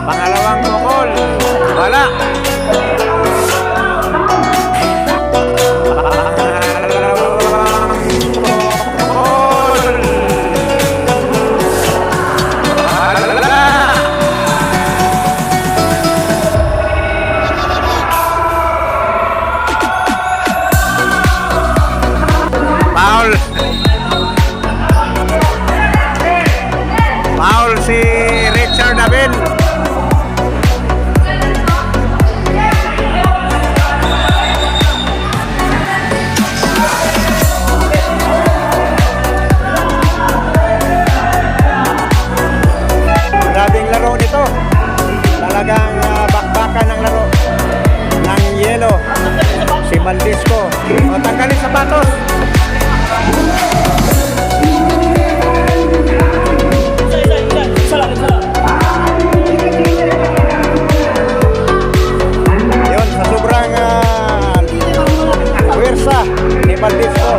Pangalawang bukol. Wala. Foul si Richard Abel. Grabing laro nito. Talagang bakbakan ng laro ng yelo. Si Maldisco. O, tanggalin sapatos. Yun, sa sobrang puwersa ni Maldisco.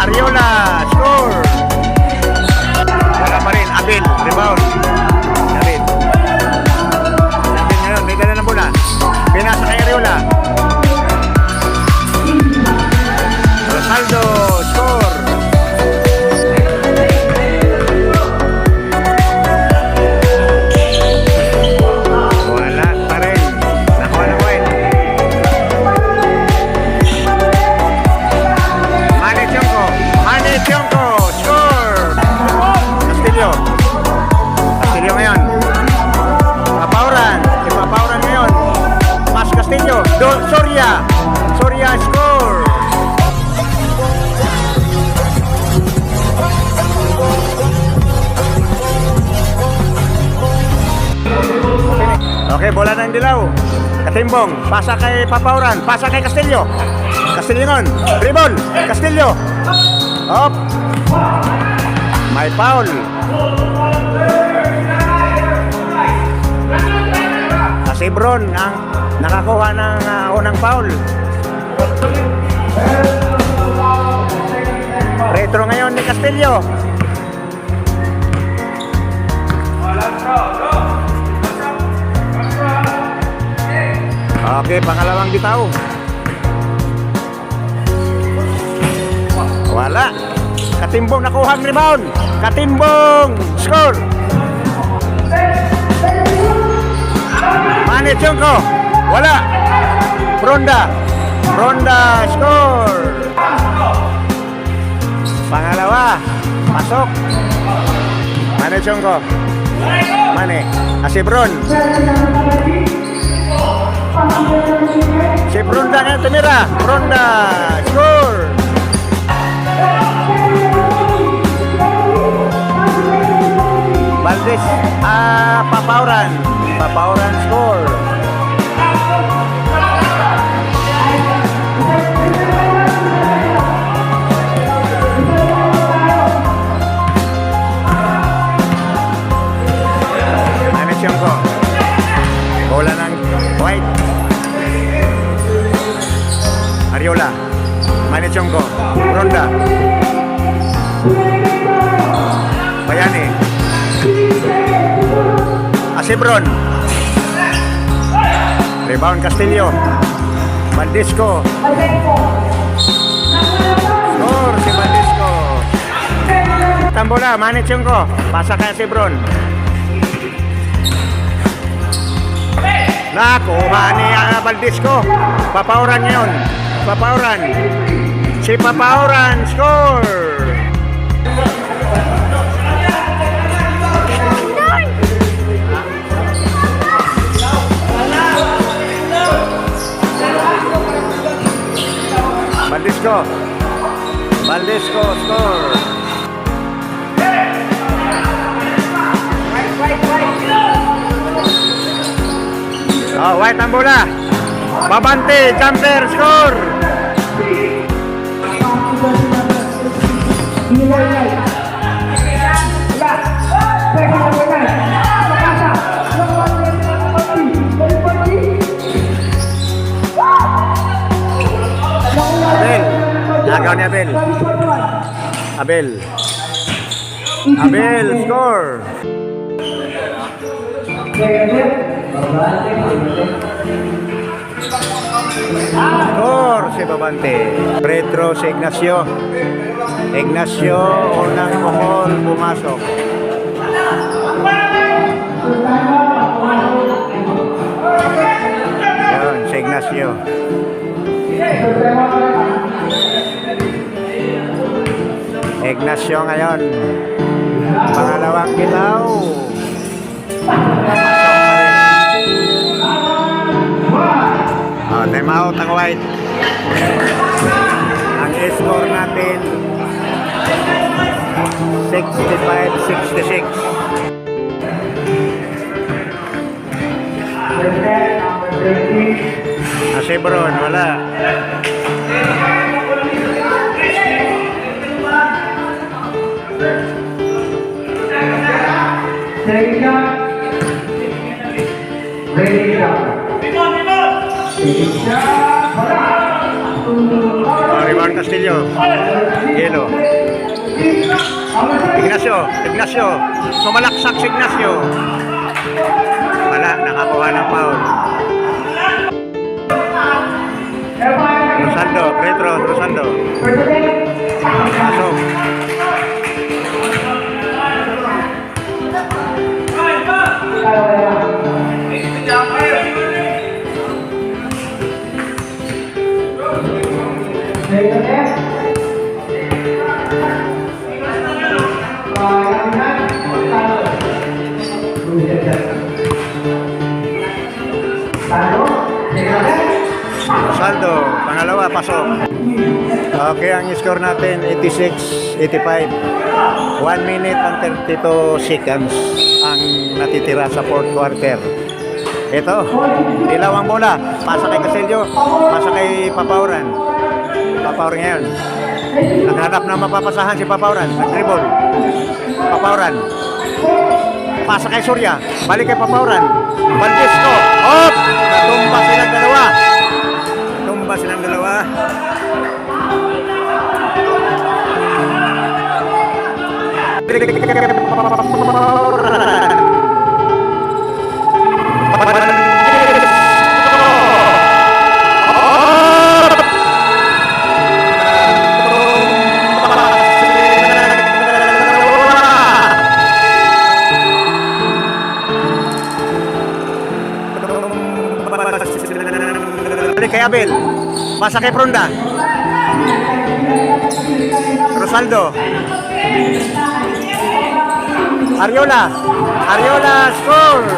Ariola, score! Wala pa rin, Abel, rebound. Abel. Abel ngayon, may dala ng bola. Pinasa kay Ariola. Rosaldo, score! Wala pa rin. Nakuha ng white. Tiongko, score! Castillo ngayon. Ipapauran ngayon. Mas Castillo, Soria, score! Okay, bola ng dilaw. Katimbong, pasa kay Papauran, pasa kay Castillo. Castillo ngayon, dribble, Castillo. Up. May foul. Kasi Bron ang nakakuha ng unang foul. Retro ngayon ni Castillo. Okay, pangalawang bitaw. Wala. Katimbong nakuha ang rebound. Katimbong score. Manny Tiongko. Wala. Ronda score. Pangalawa. Pasok. Manny Tiongko. Asibron. Si Ronda nga tumira. Ronda score. Valdez, Papauran score. Manny Tiongko. Bola ng white. Ariola. Manny Tiongko. Ronda. Bayani. Asibron. Rebound Castillo. Valdisco. Score si Valdisco. Tambola, manage yung ko. Pasa kaya si Bron. Nakuha ni Valdisco. Papauran ngayon. Papauran. Si Papauran. Score. Valdisco. Valdisco score. Oh, white ang bola. Babante, jumper, score. Abel. Nagaw ni Abel. Abel. Abel, score. Score si Babante. Retro si Ignacio. Ignacio, unang pukol, pumasok. Yun, si Ignacio. Ignacio ngayon. Pangalawang bitaw. Oh, time out ang white. Ang score natin 65-66. Si Bron, wala. Rebound Castillo. Yelo. Ignacio. Ignacio. Sumalaksak si Ignacio. Wala. Nakakuha ng foul. Rosaldo. Retro. Rosaldo. Pasok. Rosaldo, pangalawa, pasok. Okay, ang score natin 86-85. 1 minute and 32 seconds ang natitira sa fourth quarter. Ito, ilaw ang bola. Pasa kay Castillo, pasa kay Papauran. Papauran ngayon. Naghanap na mapapasahan si Papauran. Nag-dribble. Papauran. Pasa kay Surya. Balik kay Papauran. Valdisco. Op! Natumba silang dalawa. Tumba silang dalawa. Kay Abel, pasa kay Fronda. Rosaldo. Ariola. Ariola score.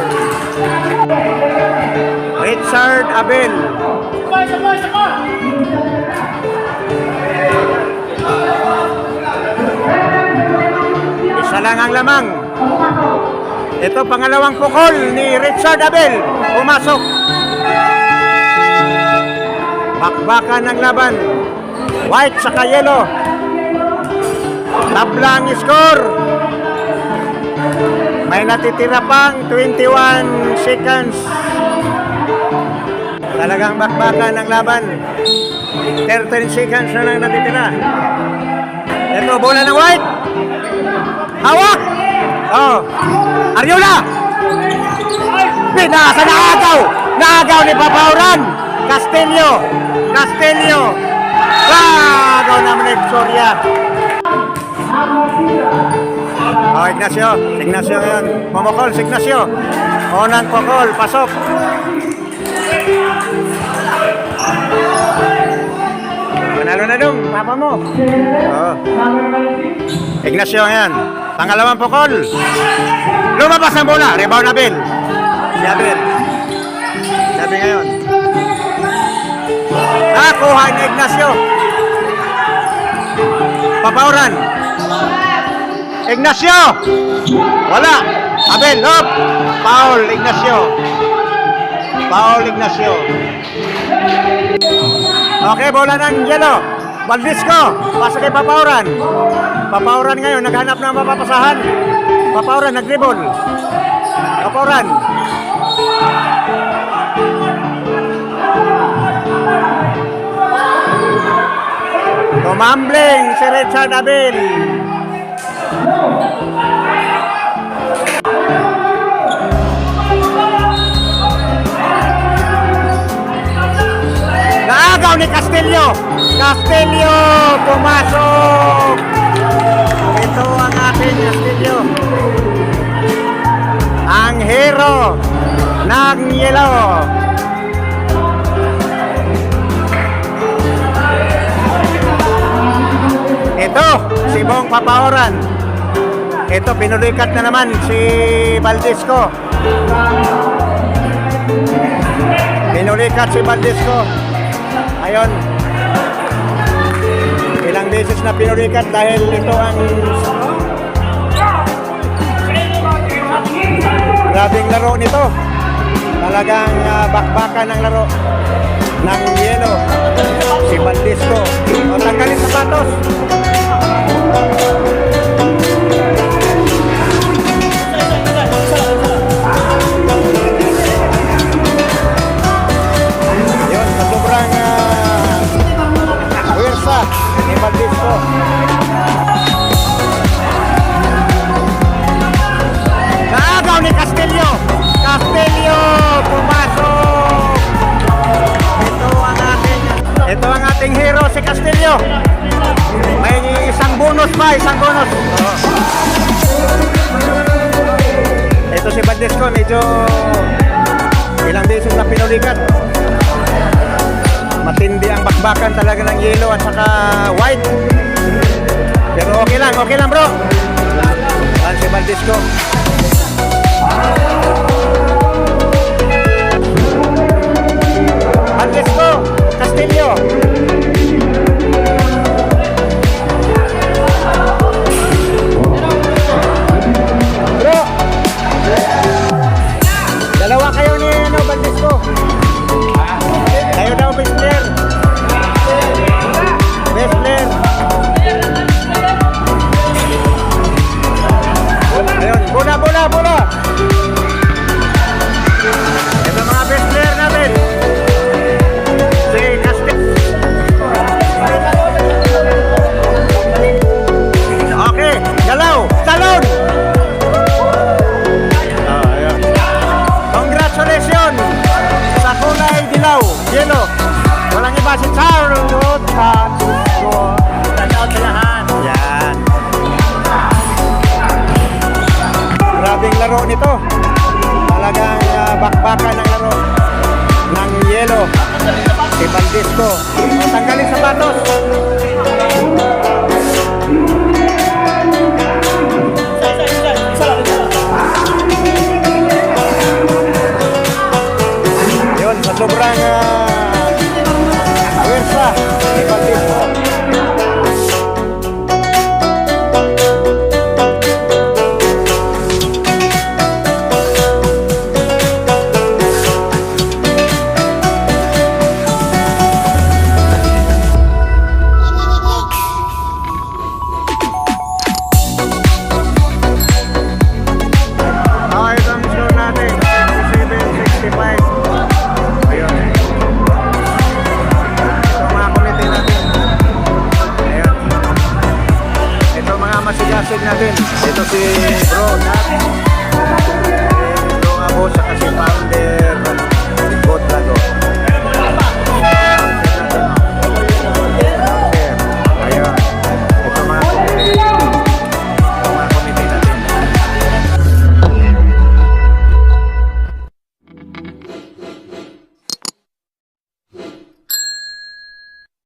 Richard Abel. Isa lang ang lamang. Ito pangalawang pukol ni Richard Abel. Pumasok. Bakbakan ng laban. White sa yellow. Tabla ang score. May natitira pang 21 seconds. Talagang bakbakan ng laban. 13 seconds na lang natitira. Ito, bola ng White. Hawak. Oh. Ariola. Pinasa na agaw. Naagaw ni Papauran. Castillo. Agaw naman ni Soria. Oh, Ignacio ngayon. Pumukol si Ignacio. Onan pukol, pasok. Manalo na dong, papa mo. Oh. Ignacio ngayon. Pangalawang pukol. Lumabas ang bola. Rebound Abel. Si Abel ngayon. Nakuha ni Ignacio. Papauran. Ignacio. Wala. Abel, hop. Paul Ignacio. Okay, bola ng yellow. Valdisco. Pasok kay Papauran. Papauran ngayon, naghanap ng mapapasahan. Papauran, nag-dribble. Papauran. Tumambling si Richard Abel. Naagaw ni Castillo. Pumasok. Ito ang ating Castillo. Ang hero ng yellow. Ito, si Bong Papauran. Ito, pinulikat na naman si Valdisco. Ayun. Ilang beses na pinulikat dahil ito ang grabing laro nito. Talagang bakbakan ng laro ng yellow. Si Valdisco. O, tanggalin sapatos. Yun, sa sobrang wersa ni Valdisco. Naagaw ni Castillo. Pumasok. Ito ang ating hero, si Castillo. May isang bonus. Oh. Ito si Valdisco, medyo ilang beses na pinulikat. Matindi ang bakbakan talaga ng yellow at saka white. Pero okay lang bro. Yan si Valdisco. Castillo. Bro. Dalawa kayo ni Valdisco. Kayo daw best player. Ayun, bola. Ito mga best player natin. Okay, talon. Congratulations sa kulay dilaw, yellow. Walang iba si Charles. Tanaw sa lahat. Yan. Grabing laro nito. Talagang bakbakan ng laro ng yellow. Si Valdisco. Tanggalin sapatos. Yun, sa sobrang